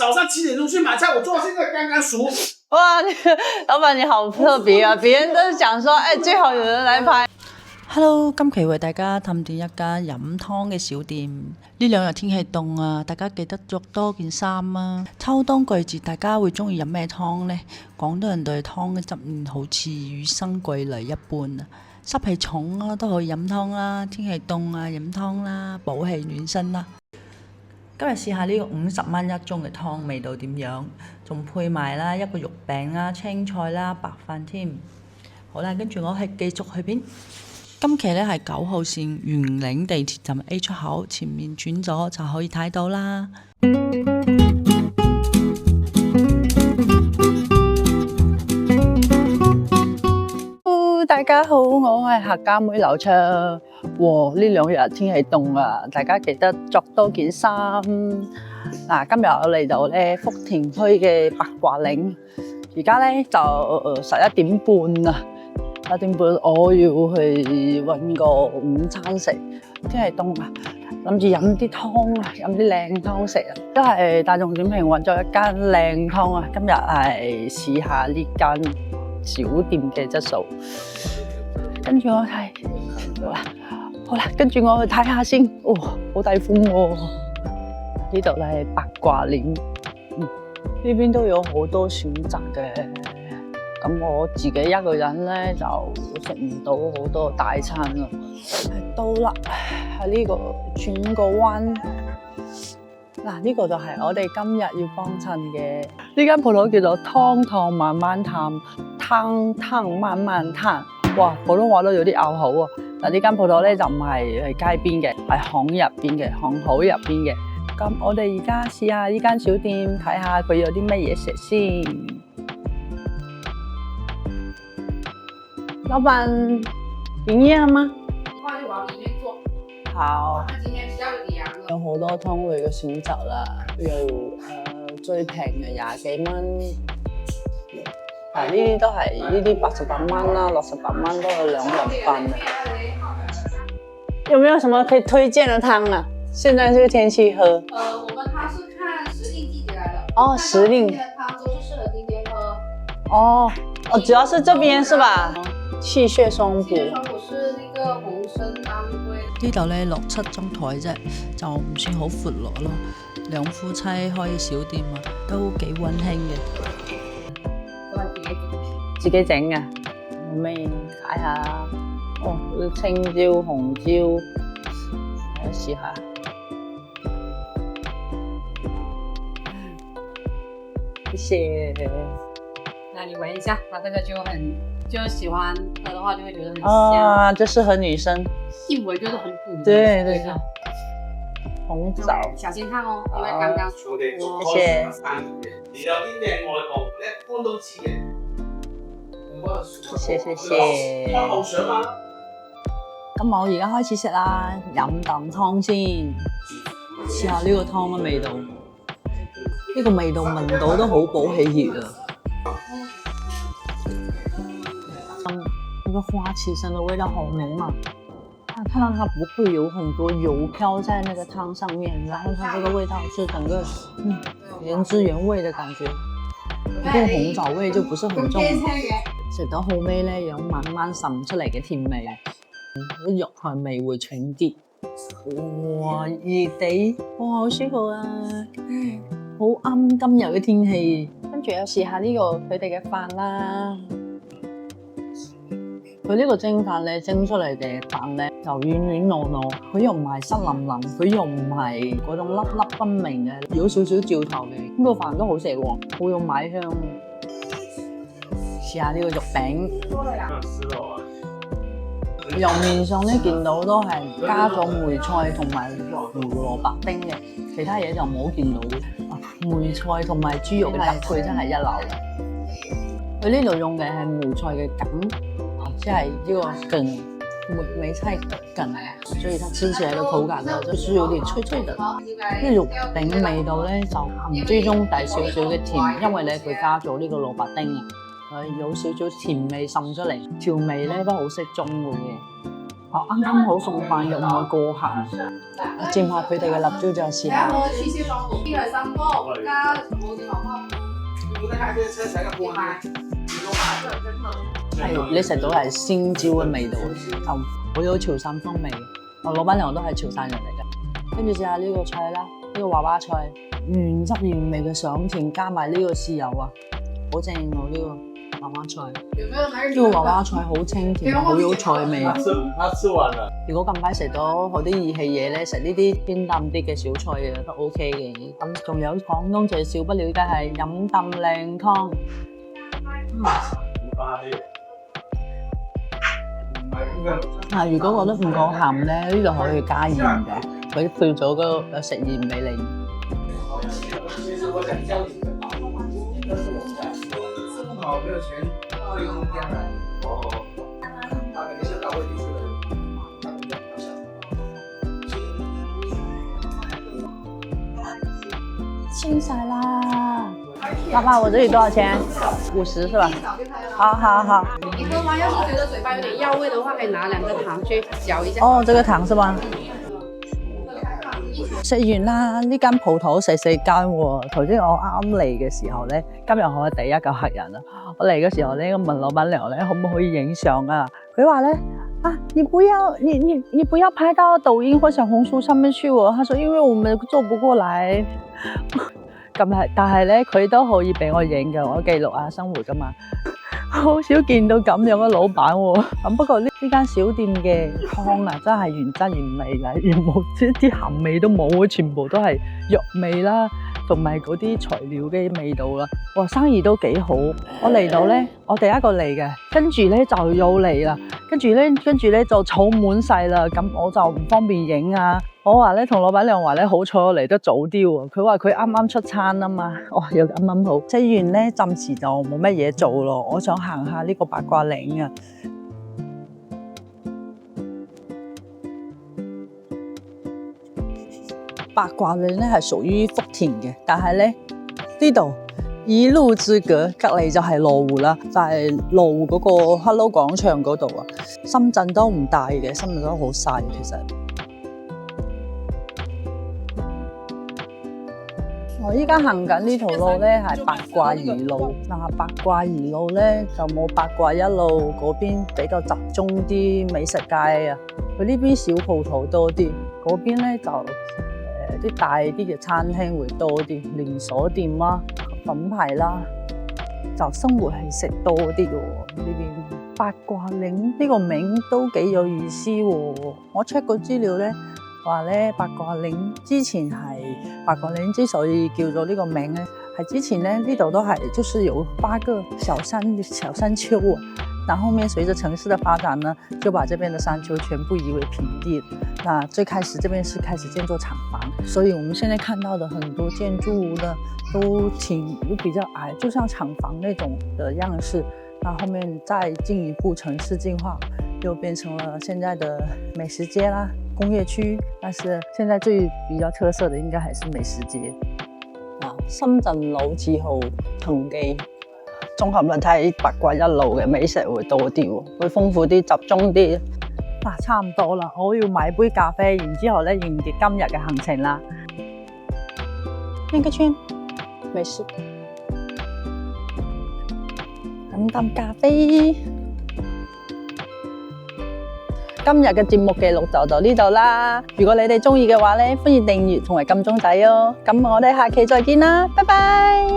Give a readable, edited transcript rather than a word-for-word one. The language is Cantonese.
早上7點鐘去買菜，我做到現在剛剛熟。哇，老闆你好特別啊！別人都講說，最好有人來拍。Hello， 今期為大家探店一間飲湯嘅小店。呢兩日天氣凍啊，大家記得着多件衫啊。秋冬季節，大家會中意飲咩湯呢？廣東人對湯嘅執念好似與生俱來一般啊。濕氣重啊，都可以飲湯啦。天氣凍啊，飲湯啦，補氣暖身啦。今日試下呢個50蚊一盅嘅湯，味道點樣？仲配埋啦一個肉餅啦、青菜啦、白飯添。好啦，跟住我係繼續去邊。今期呢係9號線圓領地鐵站 A 出口，前面轉左就可以睇到啦。大家好，我係客家妹劉暢。哇！呢兩日天氣凍啊，大家記得着多件衫。嗱，今日我嚟到咧福田區嘅八卦嶺，而家咧就11點半啦。11點半我要去搵個午餐食。天氣凍啊，諗住飲啲湯啊，飲啲靚湯食啊。都係大眾點評搵咗一間靚湯啊，今日係試下呢間小店嘅質素。跟住我睇，好啦，跟住我去睇下先。哦，好大風喎！呢度係八卦嶺，呢邊都有好多選擇嘅。咁我自己一個人咧就食唔到好多大餐啦。到啦，喺呢個轉個彎。嗱，呢個就係我哋今日要幫襯嘅呢間鋪頭，叫做湯燙慢慢嘆，湯燙慢慢嘆。哇，普通話都有啲拗口啊！嗱，呢間鋪頭咧就唔係喺街邊嘅，係巷入邊嘅，巷口入邊嘅。咁我哋而家試下呢間小店，睇下佢有啲乜嘢食先。老闆，營業了嗎？話就往裡面做。好。那今天比較涼。有好多湯類嘅選擇啦，有最平嘅20幾蚊。呢啲都係呢啲88蚊啦，68蚊都有2人份。有沒有什麼可以推薦的湯啊？現在這個天氣喝。我們它是看時令季節來的。哦，時令。湯都是適合今天喝。哦，主要是這邊是吧？氣血雙補。氣血雙補是那個紅參當歸。呢度咧6、7張台啫，就唔算好闊落咯。兩夫妻開小店啊，都幾溫馨嘅。自己整嘅，咩睇下？哦，青椒、紅椒，我試下。謝謝。那你聞一下，它這個就喜歡喝的話，就會覺得很香。啊，這適合女生。一聞就是很補。對。紅棗。小心燙哦，因為剛剛出鍋。謝謝。你有啲靚外國一般都知嘅。謝謝。咁我而家開始食啦，飲啖湯先，試下呢個湯嘅味道。呢個味道聞到都好補氣熱啊！那個花旗參的味道好濃啊！看到它不會有很多油飄在那個湯上面，然後它這個味道是整個原汁原味的感覺。不過紅棗味就不是很重。食到後尾咧，有慢慢滲出嚟嘅甜味，啲肉香味會重啲。哇，熱地，哇，好舒服啊！好啱今日嘅天氣。跟住又試下呢個佢哋嘅飯啦。佢呢個蒸飯咧，蒸出嚟嘅飯咧就軟軟糯糯，佢又唔係濕淋淋，佢又唔係嗰種粒粒分明嘅，有少少焦頭嘅。呢個飯都好食喎，好有米香。試下呢個肉餅，油面上咧見到都係加咗梅菜同埋胡蘿蔔丁嘅，其他嘢就冇見到。梅菜同埋豬肉嘅搭配真係一流。佢呢度用嘅係梅菜嘅梗，即係呢個梗，梅菜梗，所以它吃起來嘅口感呢，就是有點脆脆的。呢肉餅嘅味道咧就含之中帶少少嘅甜，因為咧佢加咗呢個蘿蔔丁啊。有少少甜味滲出嚟，調味咧都好適中嘅。啱啱好送飯入外過行，佔下佢哋嘅辣椒就試下。然後去燒爽糊，呢係三煲加冇字頭湯。係你食到係鮮椒嘅味道，就好有潮汕風味嘅。我老闆娘都係潮汕人嚟嘅。跟住試下呢個菜啦，呢個娃娃菜，原汁原味嘅上田加埋呢個豉油啊，好正喎呢個。娃娃菜，呢個娃娃菜好清甜，好有菜味。他吃完了。如果近排食到好啲義氣嘢咧，食呢啲清淡啲嘅小菜啊都 OK 嘅。咁仲有廣東最少不了嘅係飲啖靚湯。如果覺得唔夠鹹咧，呢度可以加鹽嘅，佢配咗嗰個食鹽俾你。沒有錢，這個空間的。他肯定是到位地去了。清晒啦！爸爸，我這裏多少錢？50是吧？好好好。你喝完要是覺得嘴巴有點藥味的話，可以拿兩個糖去攪一下。哦，這個糖是嗎？食完啦，呢間鋪頭細細間喎。頭先我啱嚟嘅時候咧，今日我第一個客人啊，我嚟嘅時候咧，我問老闆娘咧，可唔可以影相啊？佢話咧，你不要拍到抖音或小紅書上面去喎。他說因為我們做不過來。咁係，但係咧佢都可以俾我影嘅，我記錄下生活噶嘛。好少見到咁樣嘅老闆喎。咁不過呢間小店嘅湯啊，真係原汁原味啦，原冇啲鹹味都冇，全部都係肉味啦，同埋嗰啲材料嘅味道啦。哇，生意都幾好。我嚟到咧，我第一個嚟嘅，跟住咧就有嚟啦，跟住咧就儲滿晒啦，咁我就唔方便影啊。我話咧同老闆娘話咧，好彩我嚟得早啲喎。佢話佢啱啱出餐啊嘛，又啱啱好。食完咧暫時就冇乜嘢做咯，我想行下呢個八卦嶺啊。八卦嶺咧係屬於福田嘅，但係咧呢度一路之隔離就係羅湖啦，就係羅湖嗰個 Hello 廣場嗰度啊。深圳都唔大嘅，深圳都好細其實。我依家行緊呢條路咧係八卦二路，八卦二路咧就冇八卦一路嗰邊比較集中啲美食街啊，佢呢邊小鋪頭多啲，嗰邊咧就啲大啲嘅餐廳會多啲，連鎖店啦、品牌啦，就生活係食多啲嘅喎。呢邊八卦嶺呢個名都幾有意思喎，我 check 過資料咧。話咧八卦嶺之前係八卦嶺之所以叫做呢個名咧，係之前咧呢度都係就是有8個小山丘啊，但後面隨着城市的發展呢，就把這邊的山丘全部夷為平地。那最開始這邊是開始建造廠房，所以我們現在看到的很多建築物呢都比較矮，就像廠房那種的樣式。那後面再進一步城市進化，又變成了現在的美食街啦。工業區，但是現在最比較特色的應該還是美食街。深圳老字號恒記綜合嚟睇，八卦一路嘅美食會多啲喎，會豐富啲、集中啲。差唔多啦，我要買杯咖啡，然之後咧迎接今日嘅行程啦。邊個圈？美食。飲啖咖啡。今日嘅節目記錄就到呢度啦。如果你哋中意嘅話咧，歡迎訂閱同埋撳鐘仔哦。咁我哋下期再見啦，拜拜。